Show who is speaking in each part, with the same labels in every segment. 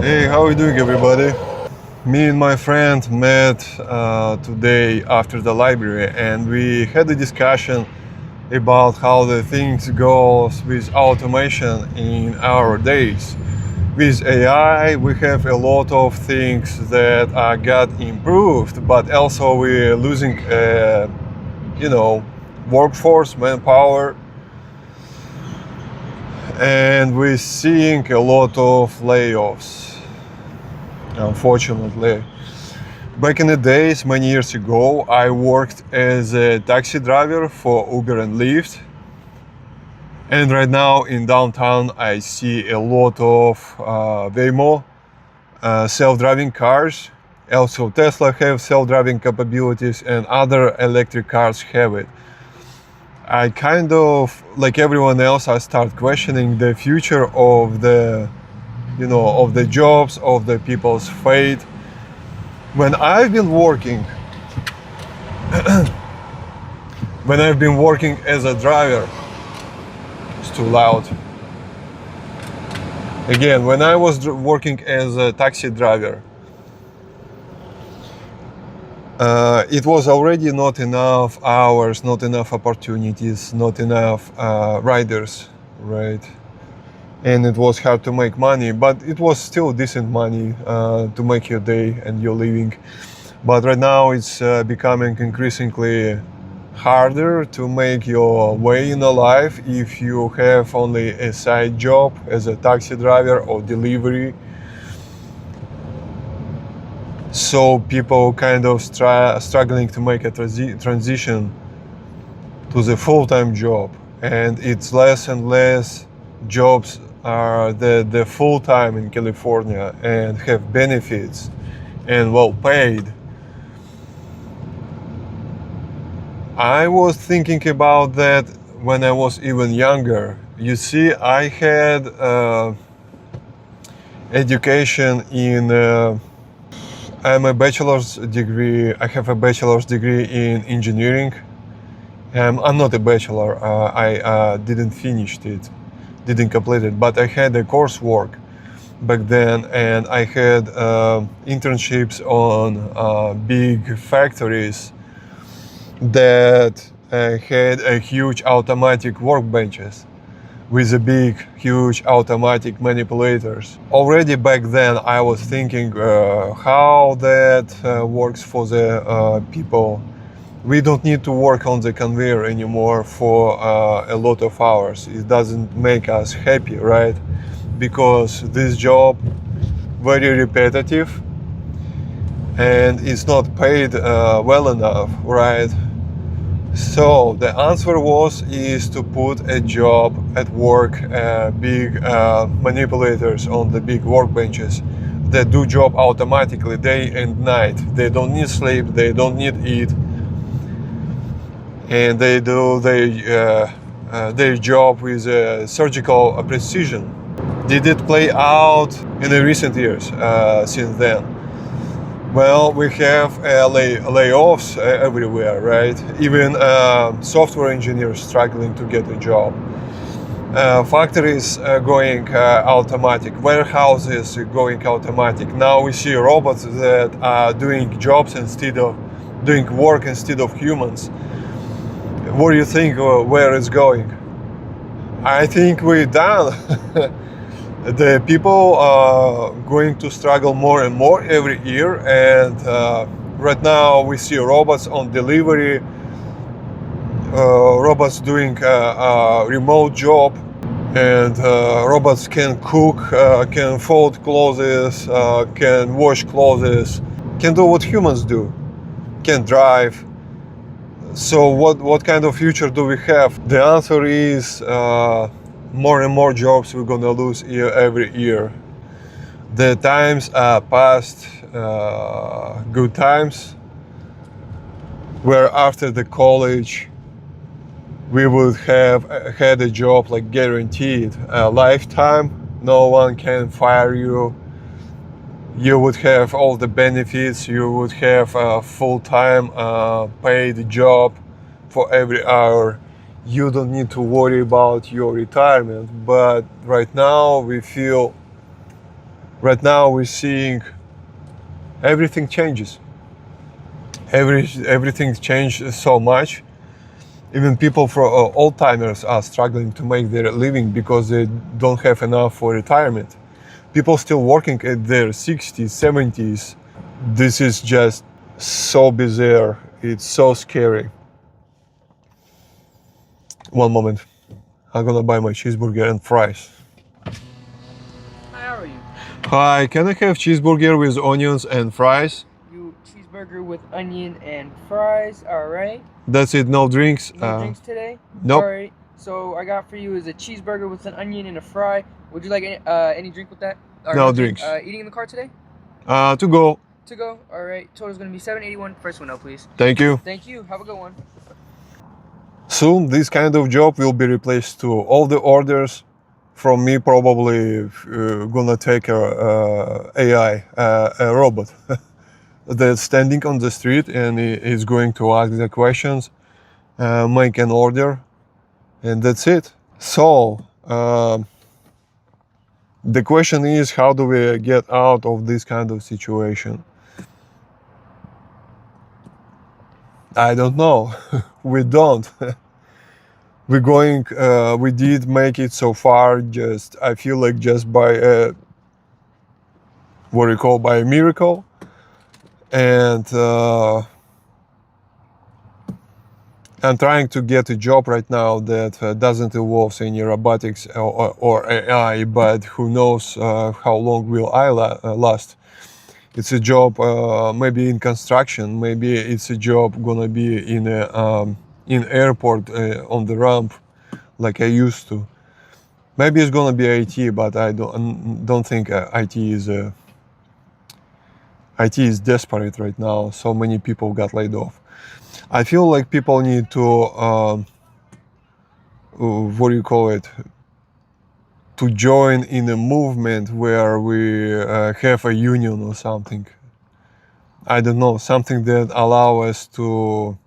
Speaker 1: Hey, how are you doing, everybody? Me and my friend met today after the library, and we had a discussion about how the things goes with automation in our days. With AI, we have a lot of things that got improved, but also we're losing, you know, workforce, manpower, and we're seeing a lot of layoffs, unfortunately. Back in the days, many years ago, I worked as a taxi driver for Uber and Lyft. And right now in downtown, I see a lot of Waymo self-driving cars. Also, Tesla have self-driving capabilities, and other electric cars have it. I kind of, like everyone else, I start questioning the future of of the jobs, of the people's fate. When I've been working when I've been working as a driver, it's too loud. Again, when I was working as a taxi driver, it was already not enough hours, not enough opportunities, not enough riders, right? And it was hard to make money, but it was still decent money to make your day and your living. But right now it's becoming increasingly harder to make your way in life if you have only a side job as a taxi driver or delivery. So people kind of struggling to make a transition to the full-time job, and it's less and less jobs are the full-time in California and have benefits and well paid. I was thinking about that when I was even younger. You see, I had education in I'm a bachelor's degree. I have a bachelor's degree in engineering. I'm not a bachelor. I didn't finish it, didn't complete it, but I had a coursework back then, and I had internships on big factories that had a huge automatic workbenches with a big, huge automatic manipulators. Already back then I was thinking how that works for the people. We don't need to work on the conveyor anymore for a lot of hours. It doesn't make us happy, right? Because this job very repetitive and it's not paid well enough, right? So the answer is to put a job at work, big manipulators on the big workbenches that do job automatically day and night. They don't need sleep, they don't need eat, and they do their job with surgical precision. Did it play out in the recent years since then? Well, we have layoffs everywhere, right? Even software engineers struggling to get a job. Factories going automatic, warehouses going automatic. Now we see robots that are doing jobs instead of doing work instead of humans. What do you think where it's going? I think we're done. The people are going to struggle more and more every year, and right now we see robots on delivery, robots doing a remote job, and robots can cook, can fold clothes, can wash clothes, can do what humans do, can drive. So what kind of future do we have? The answer is more and more jobs we're gonna lose every year. The times are past good times, where after the college we would have had a job like guaranteed a lifetime. No one can fire you. You would have all the benefits. You would have a full-time paid job for every hour. You don't need to worry about your retirement. But right now we feel Right now we're seeing everything changes. Everything changed so much. Even people for old timers are struggling to make their living because they don't have enough for retirement. People still working at their 60s, 70s. This is just so bizarre. It's so scary. One moment. I'm gonna buy my cheeseburger and fries.
Speaker 2: Hi, how are you?
Speaker 1: Hi, can I have cheeseburger with onions and fries?
Speaker 2: You cheeseburger with onion and fries. All right.
Speaker 1: That's it, no drinks?
Speaker 2: No drinks today.
Speaker 1: Nope.
Speaker 2: All right. So I got for you is a cheeseburger with an onion and a fry. Would you like any drink with that? Or
Speaker 1: No drinks.
Speaker 2: Eating in the car today?
Speaker 1: To go.
Speaker 2: To go. All right. Total's gonna be $7.81. First one out, please.
Speaker 1: Thank you.
Speaker 2: Thank you. Have a good one.
Speaker 1: Soon this kind of job will be replaced to all the orders from me. Probably gonna take a AI, a robot that's standing on the street and is going to ask the questions, make an order, and that's it. So the question is, how do we get out of this kind of situation? I don't know. We don't. We're going. We did make it so far. Just I feel like just by what you call by a miracle, and I'm trying to get a job right now that doesn't involve any robotics or AI. But who knows how long will I last? It's a job maybe in construction. Maybe it's a job gonna be in a in airport on the ramp, like I used to. Maybe it's gonna be IT, but I don't think IT is desperate right now. So many people got laid off. I feel like people need to what do you call it? To join in a movement where we have a union or something. I don't know, something that allow us to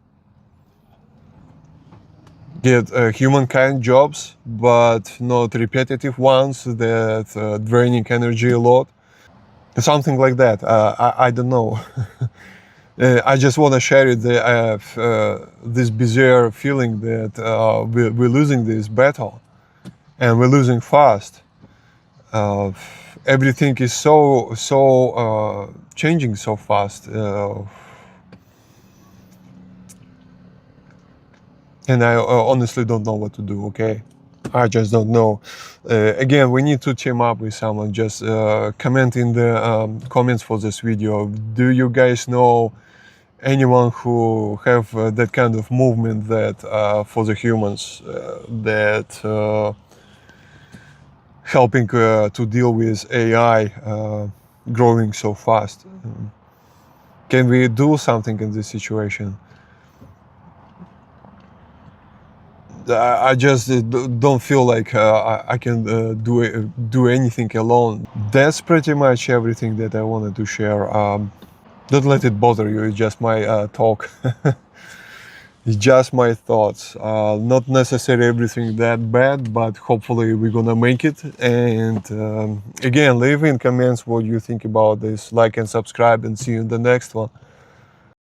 Speaker 1: get humankind jobs, but not repetitive ones that draining energy a lot. Something like that. I don't know. I just want to share it. That I have this bizarre feeling that we're losing this battle, and we're losing fast. Everything is so changing so fast, and I honestly don't know what to do. Okay, I just don't know. Again, we need to team up with someone. Just comment in the comments for this video. Do you guys know anyone who have that kind of movement that for the humans that helping to deal with AI growing so fast? Can we do something in this situation? I just don't feel like I can do anything alone. That's pretty much everything that I wanted to share. Don't let it bother you. It's just my talk. It's just my thoughts. Not necessarily everything that bad, but hopefully we're gonna make it. And again, leave in comments what you think about this. Like and subscribe, and see you in the next one.